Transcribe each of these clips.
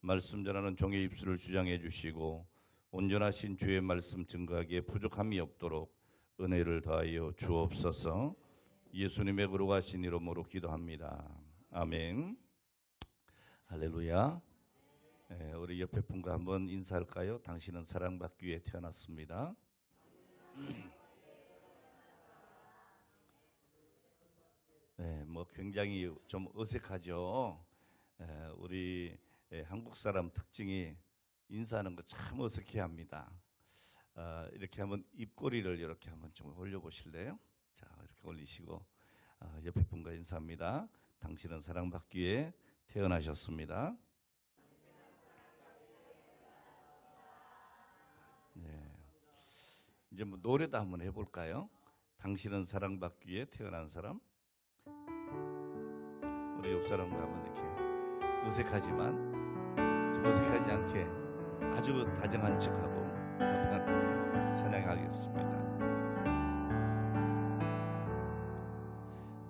말씀 전하는 종의 입술을 주장해 주시고 온전하신 주의 말씀 증거하기에 부족함이 없도록 은혜를 더하여 주옵소서. 예수님의 거룩하신 이름으로 기도합니다. 아멘. 할렐루야. 우리 옆에 분과 한번 인사할까요? 당신은 사랑받기 위해 태어났습니다. 굉장히 좀 어색하죠. 우리 한국 사람 특징이 인사하는 거 참 어색해합니다. 이렇게 한번 입꼬리를 이렇게 한번 좀 올려보실래요? 자, 이렇게 올리시고 옆에 분과 인사합니다. 당신은 사랑받기 위해 태어나셨습니다. 네. 이제 노래도 한번 해볼까요? 당신은 사랑받기 위해 태어난 사람. 우리 옆 사람과 한번 이렇게 어색하지만 좀 어색하지 않게 아주 다정한 척하고 한번 찬양하겠습니다.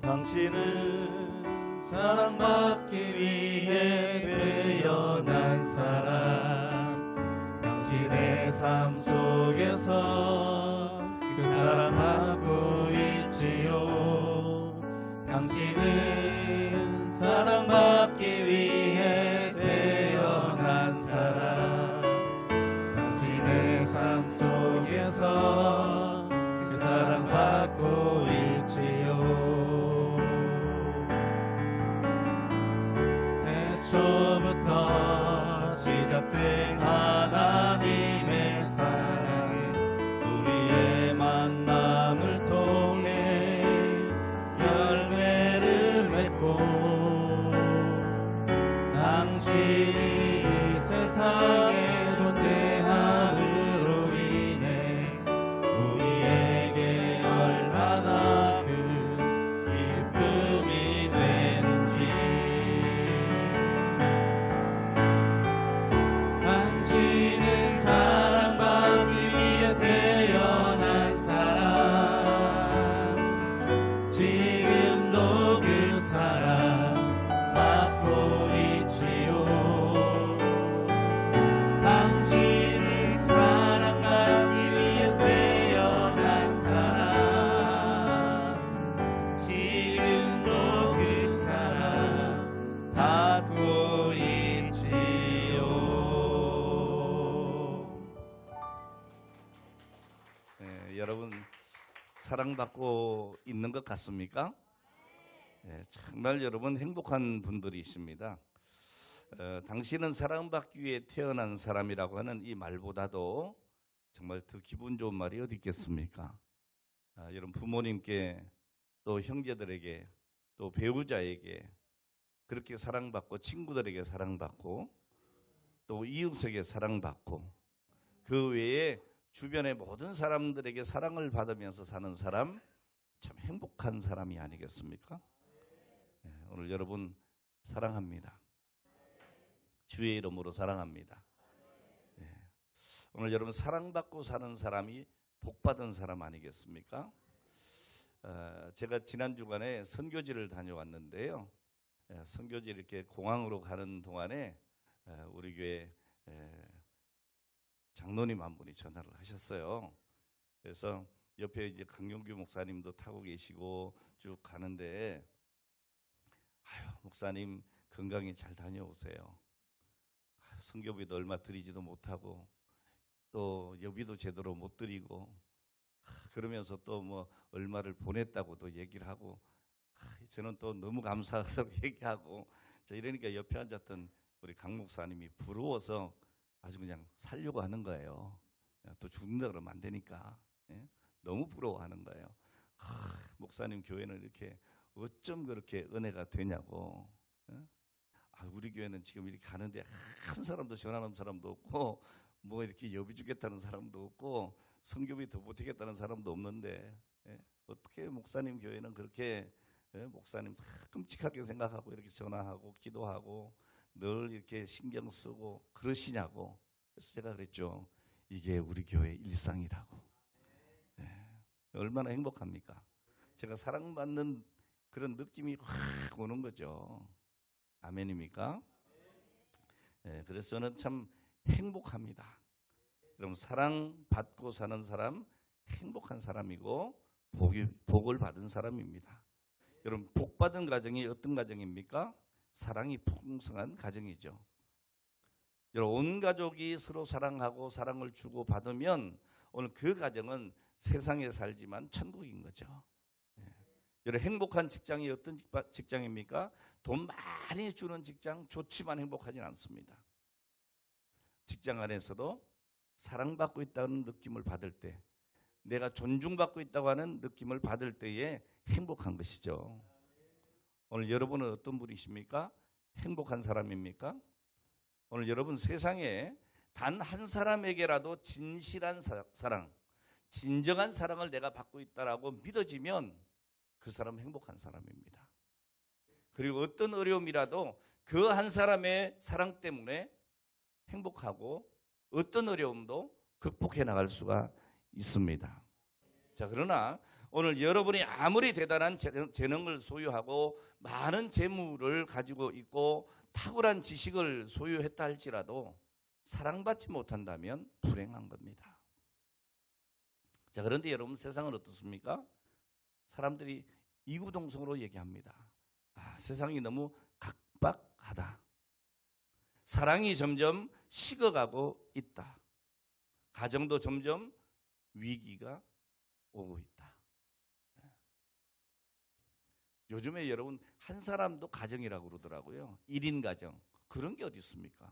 당신은 사랑받기 위해 태어난 사람, 당신의 삶 속에서 그 사랑하고 있지요. 당신은 사랑받기 위해 태어난 사람, 당신의 삶 속에서 그 사랑받고 있지요. 애초부터 시작된 하나님의 사랑이 우리의 만남을 통해 열매를 맺고 당신이 세상에 존재함으로 인해 우리에게 얼마나 큰 기쁨이 되는지. 당신은 사랑받기 위해 태어난 사람, 지금도 그 사랑 받고 있지요. 당신은 사랑받기 위해 태어난 사람, 지금도 그 사랑 받고 있지요. 여러분 사랑받고 있는 것 같습니까? 정말 여러분 행복한 분들이십니다. 당신은 사랑받기 위해 태어난 사람이라고 하는 이 말보다도 정말 더 기분 좋은 말이 어디 있겠습니까? 여러분 부모님께 또 형제들에게 또 배우자에게 그렇게 사랑받고 친구들에게 사랑받고 또 이웃에게 사랑받고 그 외에 주변의 모든 사람들에게 사랑을 받으면서 사는 사람, 참 행복한 사람이 아니겠습니까? 오늘 여러분 사랑합니다. 주의 이름으로 사랑합니다. 오늘 여러분 사랑받고 사는 사람이 복받은 사람 아니겠습니까? 제가 지난 주간에 선교지를 다녀왔는데요. 선교지 이렇게 공항으로 가는 동안에 우리 교회 장로님 한 분이 전화를 하셨어요. 그래서 옆에 이제 강용규 목사님도 타고 계시고 쭉 가는데, 목사님 건강히 잘 다녀오세요. 선교비도 얼마 드리지도 못하고 또 여비도 제대로 못 드리고 그러면서 또 뭐 얼마를 보냈다고도 얘기를 하고 저는 또 너무 감사하다고 얘기하고 이러니까 옆에 앉았던 우리 강 목사님이 부러워서 아주 그냥 살려고 하는 거예요. 또 죽는다 그러면 안 되니까. 너무 부러워하는 거예요. 목사님 교회는 이렇게 어쩜 그렇게 은혜가 되냐고. 우리 교회는 지금 이렇게 가는데 한 사람도 전화하는 사람도 없고 뭐 이렇게 여비 주겠다는 사람도 없고 선교비 더 보태겠다는 사람도 없는데 어떻게 목사님 교회는 그렇게 목사님 끔찍하게 생각하고 이렇게 전화하고 기도하고 늘 이렇게 신경 쓰고 그러시냐고. 그래서 제가 그랬죠. 이게 우리 교회 일상이라고. 얼마나 행복합니까? 제가 사랑받는 그런 느낌이 확 오는 거죠. 아멘입니까? 그래서 저는 참 행복합니다. 여러분, 사랑받고 사는 사람 행복한 사람이고 복을 받은 사람입니다. 여러분, 복 받은 가정이 어떤 가정입니까? 사랑이 풍성한 가정이죠. 여러분, 온 가족이 서로 사랑하고 사랑을 주고 받으면 오늘 그 가정은 세상에 살지만 천국인 거죠. 여러분, 행복한 직장이 어떤 직장입니까? 돈 많이 주는 직장 좋지만 행복하진 않습니다. 직장 안에서도 사랑받고 있다는 느낌을 받을 때, 내가 존중받고 있다고 하는 느낌을 받을 때에 행복한 것이죠. 오늘 여러분은 어떤 분이십니까? 행복한 사람입니까? 오늘 여러분, 세상에 단 한 사람에게라도 진실한 사랑, 진정한 사랑을 내가 받고 있다라고 믿어지면 그 사람은 행복한 사람입니다. 그리고 어떤 어려움이라도 그 한 사람의 사랑 때문에 행복하고 어떤 어려움도 극복해 나갈 수가 있습니다. 자, 그러나 오늘 여러분이 아무리 대단한 재능을 소유하고 많은 재물을 가지고 있고 탁월한 지식을 소유했다 할지라도 사랑받지 못한다면 불행한 겁니다. 자, 그런데 여러분, 세상은 어떻습니까? 사람들이 이구동성으로 얘기합니다. 세상이 너무 각박하다. 사랑이 점점 식어가고 있다. 가정도 점점 위기가 오고 있다. 요즘에 여러분, 한 사람도 가정이라고 그러더라고요. 1인 가정. 그런 게 어디 있습니까?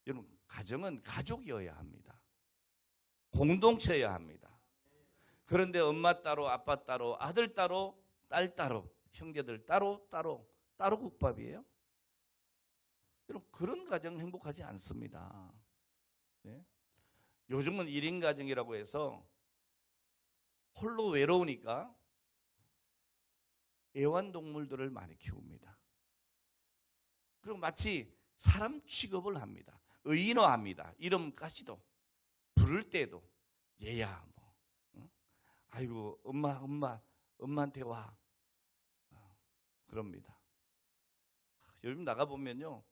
여러분, 가정은 가족이어야 합니다. 공동체여야 합니다. 그런데 엄마 따로, 아빠 따로, 아들 따로, 딸 따로, 형제들 따로 국밥이에요. 여러분, 그런 가정 행복하지 않습니다. 네? 요즘은 1인 가정이라고 해서 홀로 외로우니까 애완동물들을 많이 키웁니다. 그리고 마치 사람 취급을 합니다. 의인화합니다. 이름까지도 부를 때도 얘야 뭐, 아이고 엄마한테 와, 그럽니다. 요즘 나가 보면요,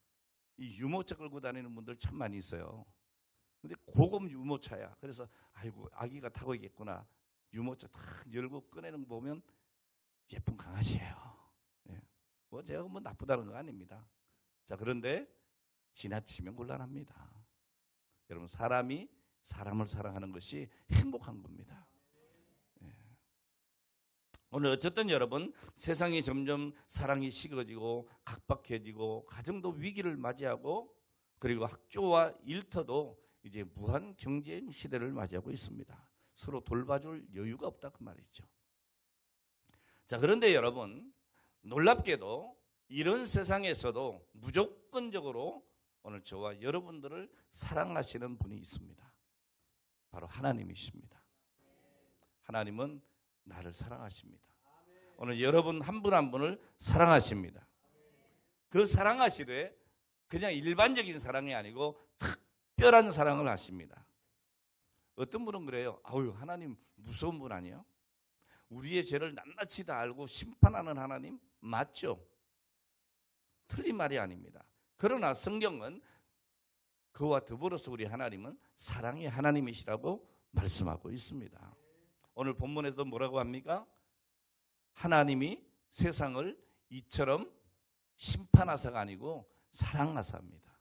이 유모차 끌고 다니는 분들 참 많이 있어요. 근데 고급 유모차야. 그래서 아이고 아기가 타고 있겠구나. 유모차 탁 열고 꺼내는 거 보면 예쁜 강아지예요. 네. 뭐 제가 뭐 나쁘다는 거 아닙니다. 자, 그런데 지나치면 곤란합니다. 여러분, 사람이 사람을 사랑하는 것이 행복한 겁니다. 네. 오늘 어쨌든 여러분, 세상이 점점 사랑이 식어지고 각박해지고 가정도 위기를 맞이하고 그리고 학교와 일터도 이제 무한 경쟁 시대를 맞이하고 있습니다. 서로 돌봐줄 여유가 없다 그 말이죠. 자, 그런데 여러분, 놀랍게도 이런 세상에서도 무조건적으로 오늘 저와 여러분들을 사랑하시는 분이 있습니다. 바로 하나님이십니다. 하나님은 나를 사랑하십니다. 오늘 여러분 한 분 한 분을 사랑하십니다. 그 사랑하시되 그냥 일반적인 사랑이 아니고 특별한 사랑을 하십니다. 어떤 분은 그래요. 아유, 하나님 무서운 분 아니에요? 우리의 죄를 낱낱이 다 알고 심판하는 하나님 맞죠? 틀린 말이 아닙니다. 그러나 성경은 그와 더불어서 우리 하나님은 사랑의 하나님이시라고 말씀하고 있습니다. 오늘 본문에도 뭐라고 합니까? 하나님이 세상을 이처럼 심판하사가 아니고 사랑하사 합니다.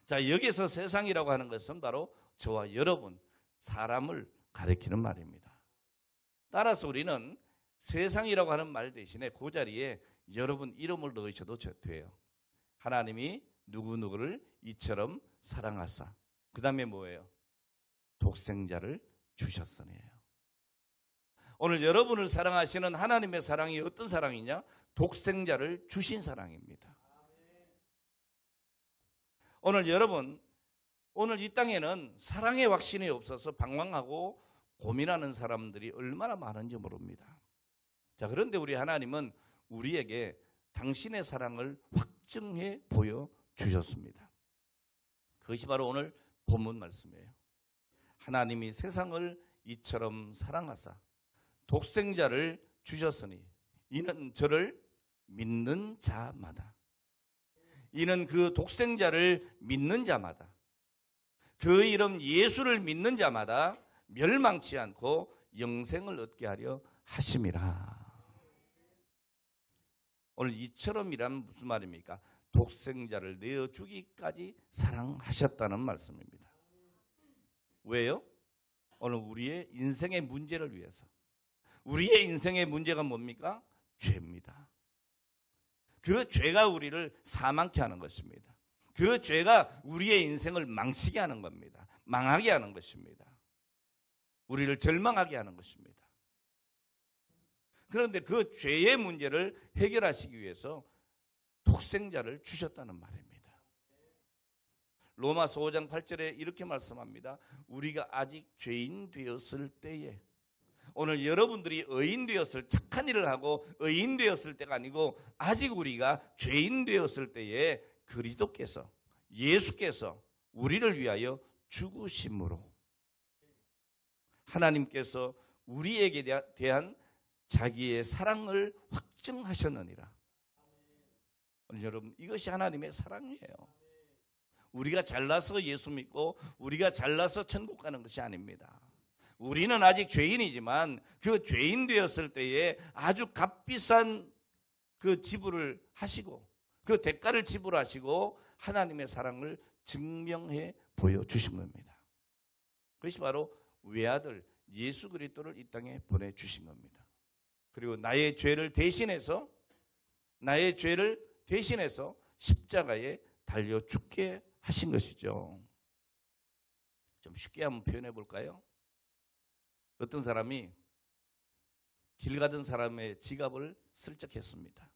자, 여기서 세상이라고 하는 것은 바로 저와 여러분, 사람을 가리키는 말입니다. 따라서 우리는 세상이라고 하는 말 대신에 그 자리에 여러분 이름을 넣으셔도 돼요. 하나님이 누구누구를 이처럼 사랑하사. 그 다음에 뭐예요? 독생자를 주셨으니에요. 오늘 여러분을 사랑하시는 하나님의 사랑이 어떤 사랑이냐? 독생자를 주신 사랑입니다. 오늘 여러분, 오늘 이 땅에는 사랑의 확신이 없어서 방황하고 고민하는 사람들이 얼마나 많은지 모릅니다. 자, 그런데 우리 하나님은 우리에게 당신의 사랑을 확증해 보여주셨습니다. 그것이 바로 오늘 본문 말씀이에요. 하나님이 세상을 이처럼 사랑하사 독생자를 주셨으니 이는 저를 믿는 자마다 이는 그 독생자를 믿는 자마다, 그 이름 예수를 믿는 자마다 멸망치 않고 영생을 얻게 하려 하심이라. 오늘 이처럼이란 무슨 말입니까? 독생자를 내어주기까지 사랑하셨다는 말씀입니다. 왜요? 오늘 우리의 인생의 문제를 위해서. 우리의 인생의 문제가 뭡니까? 죄입니다. 그 죄가 우리를 사망케 하는 것입니다. 그 죄가 우리의 인생을 망치게 하는 겁니다. 망하게 하는 것입니다. 우리를 절망하게 하는 것입니다. 그런데 그 죄의 문제를 해결하시기 위해서 독생자를 주셨다는 말입니다. 로마서 5장 8절에 이렇게 말씀합니다. 우리가 아직 죄인 되었을 때에, 오늘 여러분들이 의인 되었을, 착한 일을 하고 의인 되었을 때가 아니고 아직 우리가 죄인 되었을 때에 그리스도께서, 예수께서 우리를 위하여 죽으심으로 하나님께서 우리에게 대한 자기의 사랑을 확증하셨느니라. 여러분, 이것이 하나님의 사랑이에요. 우리가 잘나서 예수 믿고 우리가 잘나서 천국 가는 것이 아닙니다. 우리는 아직 죄인이지만 그 죄인 되었을 때에 아주 값비싼 그 지불을 하시고 그 대가를 지불하시고 하나님의 사랑을 증명해 보여주신 겁니다. 그것이 바로 외아들 예수 그리스도를 이 땅에 보내주신 겁니다. 그리고 나의 죄를 대신해서 십자가에 달려 죽게 하신 것이죠. 좀 쉽게 한번 표현해 볼까요? 어떤 사람이 길 가던 사람의 지갑을 슬쩍 했습니다.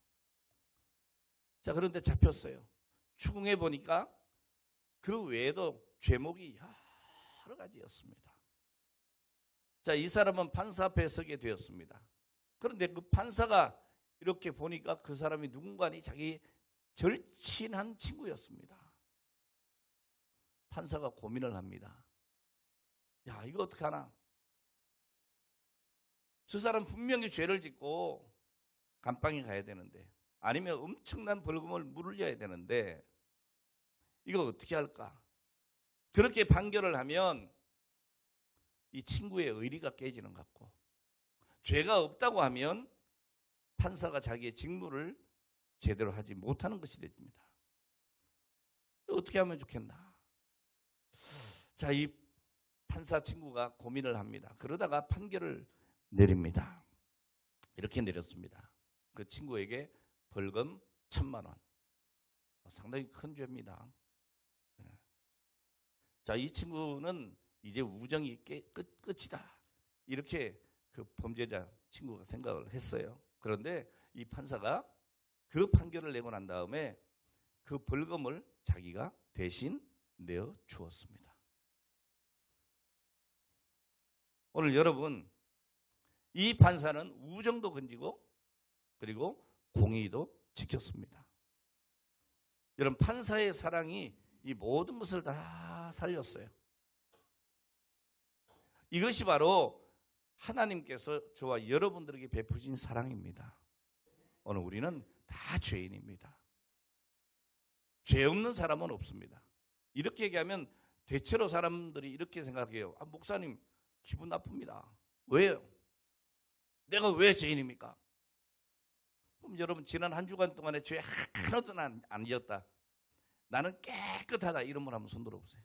자, 그런데 잡혔어요. 추궁해 보니까 그 외에도 죄목이 여러 가지였습니다. 자, 이 사람은 판사 앞에 서게 되었습니다. 그런데 그 판사가 이렇게 보니까 그 사람이 누군가니 자기 절친한 친구였습니다. 판사가 고민을 합니다. 야, 이거 어떻게 하나? 저 사람 분명히 죄를 짓고 감방에 가야 되는데, 아니면 엄청난 벌금을 물려야 되는데 이거 어떻게 할까? 그렇게 판결을 하면 이 친구의 의리가 깨지는 것 같고, 죄가 없다고 하면 판사가 자기의 직무를 제대로 하지 못하는 것이 됩니다. 어떻게 하면 좋겠나? 자, 이 판사 친구가 고민을 합니다. 그러다가 판결을 내립니다. 이렇게 내렸습니다. 그 친구에게 벌금 1,000만 원. 상당히 큰 죄입니다. 자, 이 친구는 이제 우정이 끝이다. 이렇게 그 범죄자 친구가 생각을 했어요. 그런데 이 판사가 그 판결을 내고 난 다음에 그 벌금을 자기가 대신 내어 주었습니다. 오늘 여러분, 이 판사는 우정도 건지고 그리고 공의도 지켰습니다. 여러분, 판사의 사랑이 이 모든 것을 다 살렸어요. 이것이 바로 하나님께서 저와 여러분들에게 베푸신 사랑입니다. 오늘 우리는 다 죄인입니다. 죄 없는 사람은 없습니다. 이렇게 얘기하면 대체로 사람들이 이렇게 생각해요. 아, 목사님 기분 나쁩니다. 왜요? 내가 왜 죄인입니까? 그럼 여러분, 지난 한 주간 동안에 죄 하나도 안 지었다, 나는 깨끗하다, 이런 분 한번 손 들어보세요.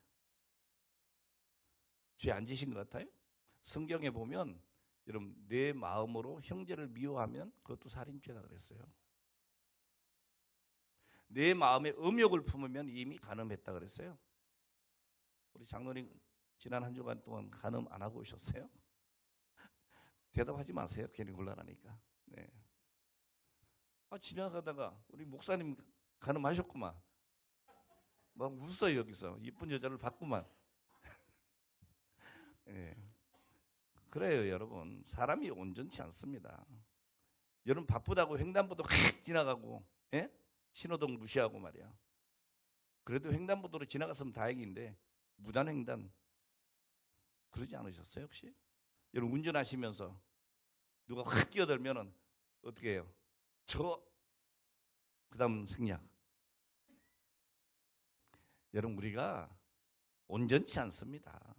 죄 안 지신 것 같아요? 성경에 보면 여러분, 내 마음으로 형제를 미워하면 그것도 살인죄다 그랬어요. 내 마음에 음욕을 품으면 이미 간음했다 그랬어요. 우리 장로님 지난 한 주간 동안 간음 안 하고 오셨어요? 대답하지 마세요. 괜히 곤란하니까. 네. 아, 지나가다가 우리 목사님 간음하셨구만. 막 웃어요. 여기서 이쁜 여자를 봤구만. 네. 그래요, 여러분. 사람이 온전치 않습니다. 여러분, 바쁘다고 횡단보도 확 지나가고, 예? 신호등 무시하고 말이야. 그래도 횡단보도로 지나갔으면 다행인데 무단횡단 그러지 않으셨어요, 혹시? 여러분, 운전하시면서 누가 확 끼어들면은 어떻게 해요? 그 다음 생략. 여러분, 우리가 온전치 않습니다.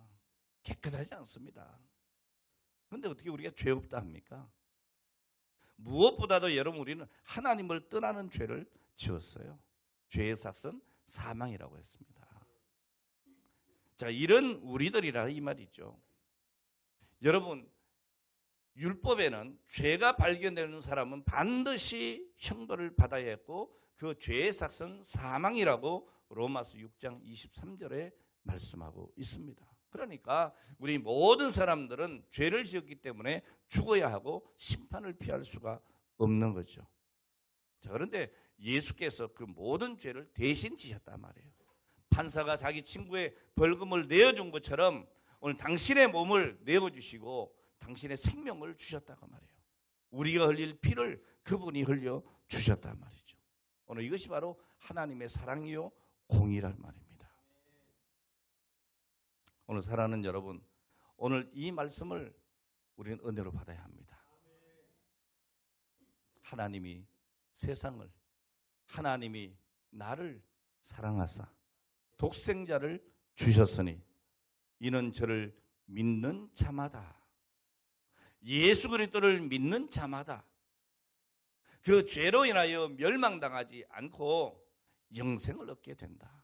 깨끗하지 않습니다. 그런데 어떻게 우리가 죄 없다 합니까? 무엇보다도 여러분, 우리는 하나님을 떠나는 죄를 지었어요. 죄의 삭은 사망이라고 했습니다. 자, 이런 우리들이라 이 말이죠. 여러분, 율법에는 죄가 발견되는 사람은 반드시 형벌을 받아야 했고 그 죄의 삭은 사망이라고 로마서 6장 23절에 말씀하고 있습니다. 그러니까 우리 모든 사람들은 죄를 지었기 때문에 죽어야 하고 심판을 피할 수가 없는 거죠. 자, 그런데 예수께서 그 모든 죄를 대신 지셨단 말이에요. 판사가 자기 친구의 벌금을 내어준 것처럼 오늘 당신의 몸을 내어주시고 당신의 생명을 주셨다고 말이에요. 우리가 흘릴 피를 그분이 흘려 주셨단 말이죠. 오늘 이것이 바로 하나님의 사랑이요 공의란 말입니다. 오늘 사랑하는 여러분, 오늘 이 말씀을 우리는 은혜로 받아야 합니다. 하나님이 세상을, 하나님이 나를 사랑하사 독생자를 주셨으니 이는 저를 믿는 자마다, 예수 그리스도를 믿는 자마다 그 죄로 인하여 멸망당하지 않고 영생을 얻게 된다.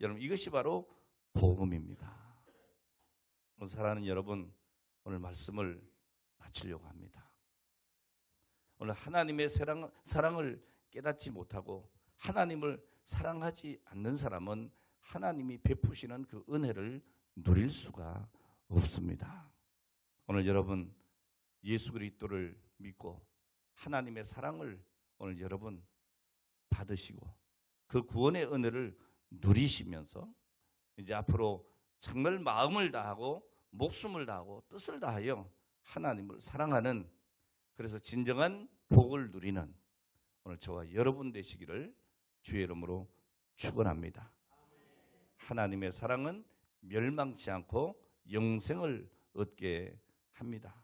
여러분, 이것이 바로 복음입니다. 사랑하는 여러분, 오늘 말씀을 마치려고 합니다. 오늘 하나님의 사랑을 깨닫지 못하고 하나님을 사랑하지 않는 사람은 하나님이 베푸시는 그 은혜를 누릴 수가 없습니다. 오늘 여러분, 예수 그리스도를 믿고 하나님의 사랑을 오늘 여러분 받으시고 그 구원의 은혜를 누리시면서 이제 앞으로 정말 마음을 다하고 목숨을 다하고 뜻을 다하여 하나님을 사랑하는, 그래서 진정한 복을 누리는 오늘 저와 여러분 되시기를 주의 이름으로 축원합니다. 하나님의 사랑은 멸망치 않고 영생을 얻게 합니다.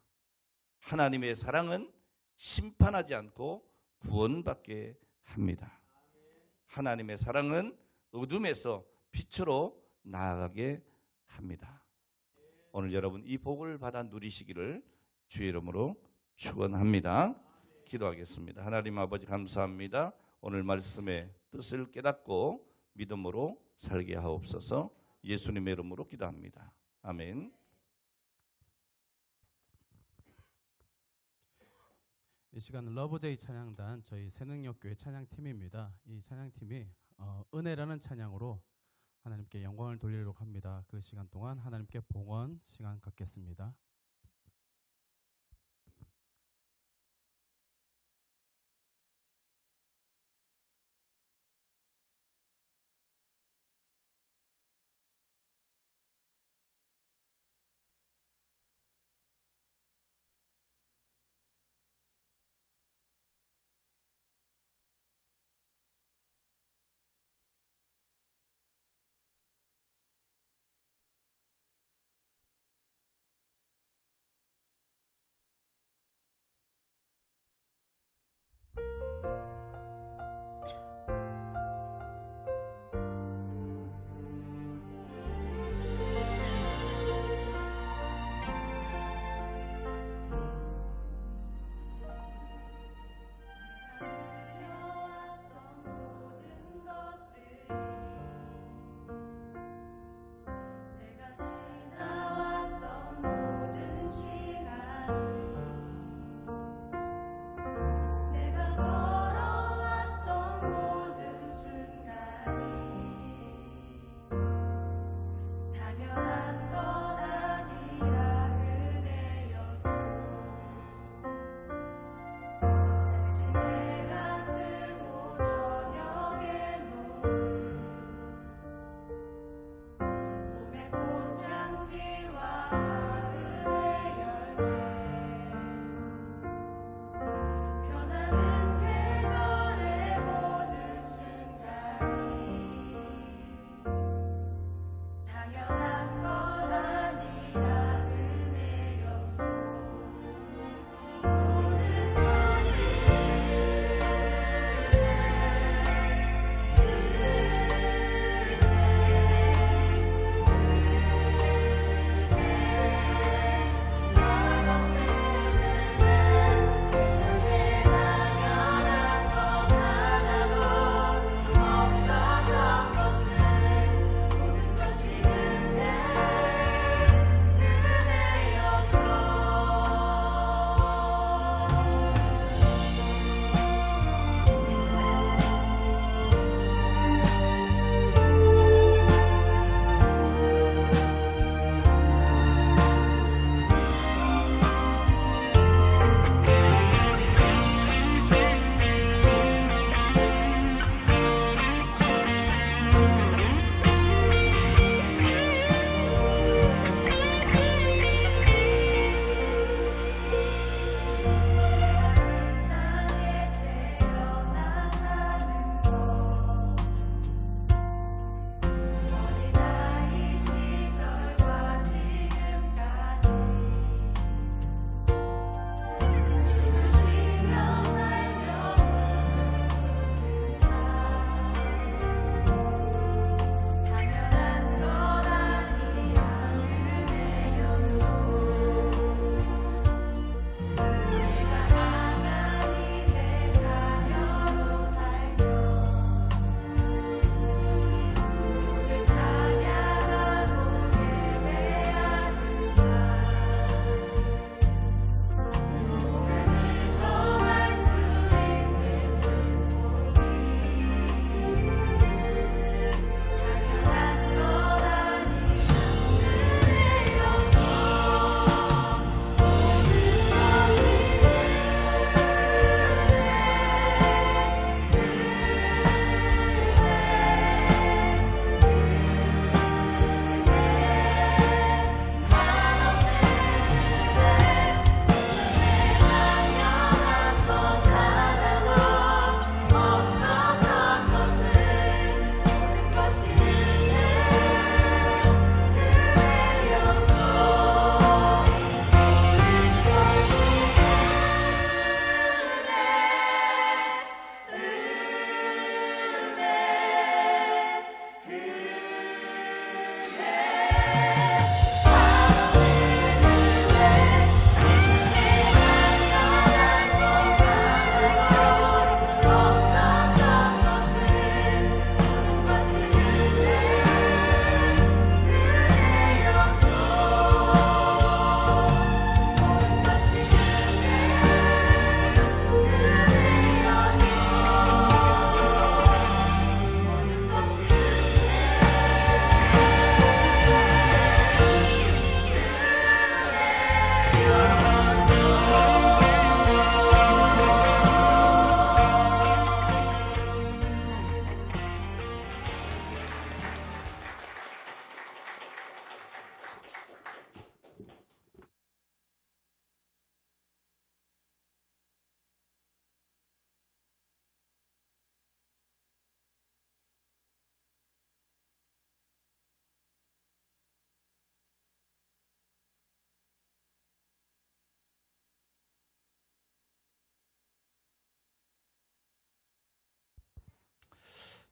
하나님의 사랑은 심판하지 않고 구원받게 합니다. 하나님의 사랑은 어둠에서 빛으로 나아가게 합니다. 오늘 여러분 이 복을 받아 누리시기를 주의 이름으로 축원합니다. 기도하겠습니다. 하나님 아버지, 감사합니다. 오늘 말씀의 뜻을 깨닫고 믿음으로 살게 하옵소서. 예수님의 이름으로 기도합니다. 아멘. 이 시간은 러브제이 찬양단 저희 새능력교회 찬양팀입니다. 이 찬양팀이 은혜라는 찬양으로 하나님께 영광을 돌리도록 합니다. 그 시간 동안 하나님께 봉헌 시간 갖겠습니다.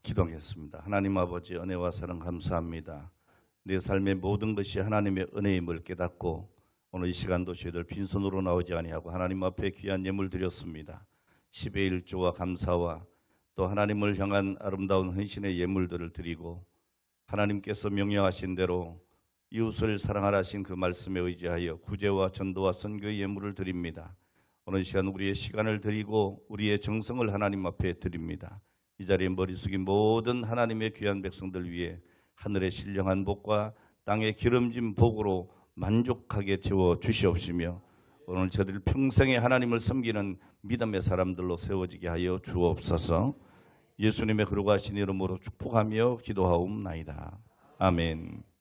기도하겠습니다. 하나님 아버지 은혜와 사랑 감사합니다. 내 삶의 모든 것이 하나님의 은혜임을 깨닫고 오늘 이 시간도 저희들 빈손으로 나오지 아니하고 하나님 앞에 귀한 예물 드렸습니다. 10의 1조와 감사와 또 하나님을 향한 아름다운 헌신의 예물들을 드리고 하나님께서 명령하신 대로 이웃을 사랑하라 하신 그 말씀에 의지하여 구제와 전도와 선교의 예물을 드립니다. 오늘 시간 우리의 시간을 드리고 우리의 정성을 하나님 앞에 드립니다. 이 자리에 머리 숙인 모든 하나님의 귀한 백성들 위해 하늘의 신령한 복과 땅의 기름진 복으로 만족하게 채워 주시옵시며 오늘 저들 평생에 하나님을 섬기는 믿음의 사람들로 세워지게 하여 주옵소서. 예수님의 거룩하신 이름으로 축복하며 기도하옵나이다. 아멘.